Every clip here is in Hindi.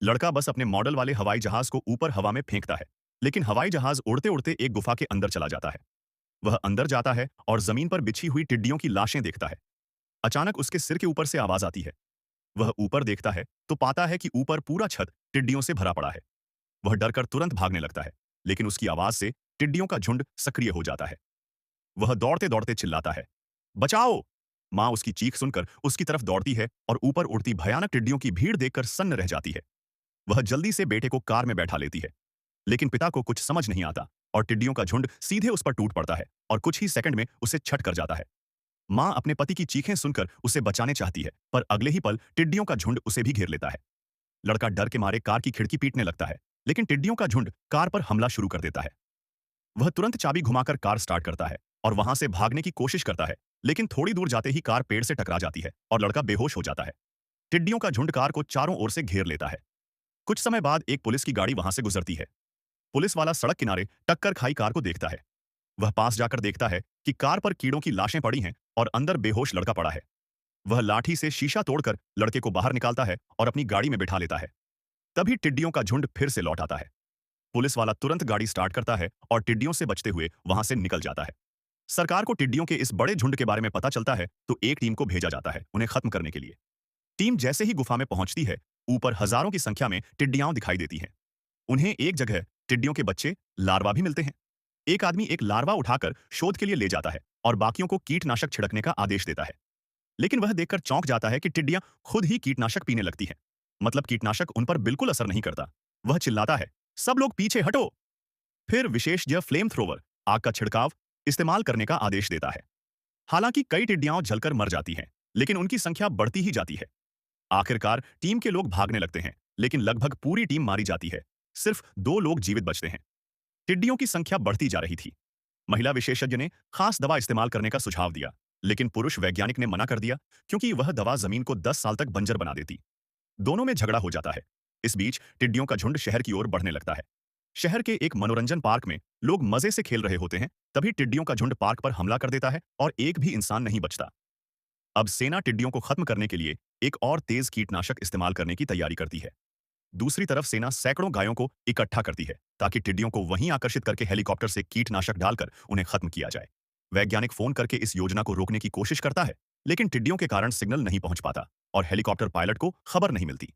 लड़का बस अपने मॉडल वाले हवाई जहाज को ऊपर हवा में फेंकता है, लेकिन हवाई जहाज उड़ते उड़ते एक गुफा के अंदर चला जाता है। वह अंदर जाता है और जमीन पर बिछी हुई टिड्डियों की लाशें देखता है। अचानक उसके सिर के ऊपर से आवाज आती है। वह ऊपर देखता है तो पाता है कि ऊपर पूरा छत टिड्डियों से भरा पड़ा है। वह डरकर तुरंत भागने लगता है, लेकिन उसकी आवाज से टिड्डियों का झुंड सक्रिय हो जाता है। वह दौड़ते दौड़ते चिल्लाता है, बचाओ! माँ उसकी चीख सुनकर उसकी तरफ दौड़ती है और ऊपर उड़ती भयानक टिड्डियों की भीड़ देखकर सन्न रह जाती है। वह जल्दी से बेटे को कार में बैठा लेती है, लेकिन पिता को कुछ समझ नहीं आता और टिड्डियों का झुंड सीधे उस पर टूट पड़ता है और कुछ ही सेकंड में उसे छट कर जाता है। माँ अपने पति की चीखें सुनकर उसे बचाने चाहती है, पर अगले ही पल टिड्डियों का झुंड उसे भी घेर लेता है। लड़का डर के मारे कार की खिड़की पीटने लगता है, लेकिन टिड्डियों का झुंड कार पर हमला शुरू कर देता है। वह तुरंत चाबी घुमाकर कार स्टार्ट करता है और वहां से भागने की कोशिश करता है, लेकिन थोड़ी दूर जाते ही कार पेड़ से टकरा जाती है और लड़का बेहोश हो जाता है। टिड्डियों का झुंड कार को चारों ओर से घेर लेता है। कुछ समय बाद एक पुलिस की गाड़ी वहां से गुजरती है। पुलिस वाला सड़क किनारे टक्कर खाई कार को देखता है। वह पास जाकर देखता है कि कार पर कीड़ों की लाशें पड़ी हैं और अंदर बेहोश लड़का पड़ा है। वह लाठी से शीशा तोड़कर लड़के को बाहर निकालता है और अपनी गाड़ी में बिठा लेता है। तभी टिड्डियों का झुंड फिर से लौट आता है। पुलिस वाला तुरंत गाड़ी स्टार्ट करता है और टिड्डियों से बचते हुए वहां से निकल जाता है। सरकार को टिड्डियों के इस बड़े झुंड के बारे में पता चलता है तो एक टीम को भेजा जाता है उन्हें खत्म करने के लिए। टीम जैसे ही गुफा में पहुंचती है, ऊपर हजारों की संख्या में टिड्डियां दिखाई देती हैं। उन्हें एक जगह टिड्डियों के बच्चे लार्वा भी मिलते हैं। एक आदमी एक लार्वा उठाकर शोध के लिए ले जाता है और बाकियों को कीटनाशक छिड़कने का आदेश देता है। लेकिन वह देखकर चौंक जाता है कि टिड्डियां खुद ही कीटनाशक पीने लगती हैं। मतलब कीटनाशक उन पर बिल्कुल असर नहीं करता। वह चिल्लाता है, सब लोग पीछे हटो। फिर विशेषज्ञ फ्लेम थ्रोवर आग का छिड़काव इस्तेमाल करने का आदेश देता है। हालांकि कई टिड्डियां जलकर मर जाती हैं, लेकिन उनकी संख्या बढ़ती ही जाती है। आखिरकार टीम के लोग भागने लगते हैं, लेकिन लगभग पूरी टीम मारी जाती है। सिर्फ 2 लोग जीवित बचते हैं। टिड्डियों की संख्या बढ़ती जा रही थी। महिला विशेषज्ञ ने खास दवा इस्तेमाल करने का सुझाव दिया, लेकिन पुरुष वैज्ञानिक ने मना कर दिया क्योंकि वह दवा जमीन को 10 साल तक बंजर बना देती। दोनों में झगड़ा हो जाता है। इस बीच टिड्डियों का झुंड शहर की ओर बढ़ने लगता है। शहर के एक मनोरंजन पार्क में लोग मजे से खेल रहे होते हैं, तभी टिड्डियों का झुंड पार्क पर हमला कर देता है और एक भी इंसान नहीं बचता। अब सेना टिड्डियों को खत्म करने के लिए एक और तेज कीटनाशक इस्तेमाल करने की तैयारी करती है। दूसरी तरफ सेना सैकड़ों गायों को इकट्ठा करती है ताकि टिड्डियों को वहीं आकर्षित करके हेलीकॉप्टर से कीटनाशक डालकर उन्हें खत्म किया जाए। वैज्ञानिक फोन करके इस योजना को रोकने की कोशिश करता है, लेकिन टिड्डियों के कारण सिग्नल नहीं पहुंच पाता और हेलीकॉप्टर पायलट को खबर नहीं मिलती।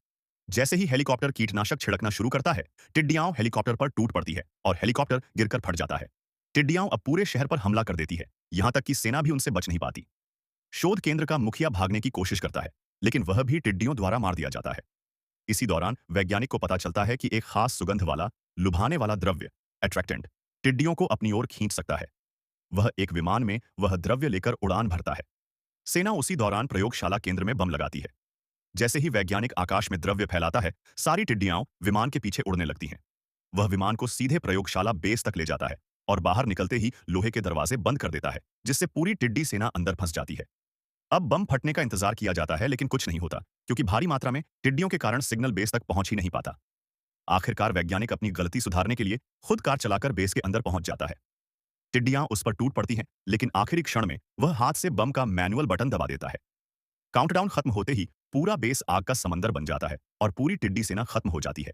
जैसे ही हेलीकॉप्टर कीटनाशक छिड़कना शुरू करता है, टिड्डियां हेलीकॉप्टर पर टूट पड़ती है और हेलीकॉप्टर गिरकर फट जाता है। टिड्डियां अब पूरे शहर पर हमला कर देती है, यहां तक कि सेना भी उनसे बच नहीं पाती। शोध केंद्र का मुखिया भागने की कोशिश करता है, लेकिन वह भी टिड्डियों द्वारा मार दिया जाता है। इसी दौरान वैज्ञानिक को पता चलता है कि एक खास सुगंध वाला लुभाने वाला द्रव्य अट्रैक्टेंट टिड्डियों को अपनी ओर खींच सकता है। वह एक विमान में वह द्रव्य लेकर उड़ान भरता है। सेना उसी दौरान प्रयोगशाला केंद्र में बम लगाती है। जैसे ही वैज्ञानिक आकाश में द्रव्य फैलाता है, सारी टिड्डियां विमान के पीछे उड़ने लगती हैं। वह विमान को सीधे प्रयोगशाला बेस तक ले जाता है और बाहर निकलते ही लोहे के दरवाजे बंद कर देता है, जिससे पूरी टिड्डी सेना अंदर फंस जाती है। अब बम फटने का इंतजार किया जाता है, लेकिन कुछ नहीं होता क्योंकि भारी मात्रा में टिड्डियों के कारण सिग्नल बेस तक पहुंच ही नहीं पाता। आखिरकार वैज्ञानिक अपनी गलती सुधारने के लिए खुद कार चलाकर बेस के अंदर पहुंच जाता है। टिड्डियां उस पर टूट पड़ती हैं, लेकिन आखिरी क्षण में वह हाथ से बम का मैनुअल बटन दबा देता है। काउंटडाउन खत्म होते ही पूरा बेस आग का समंदर बन जाता है और पूरी टिड्डी सेना खत्म हो जाती है।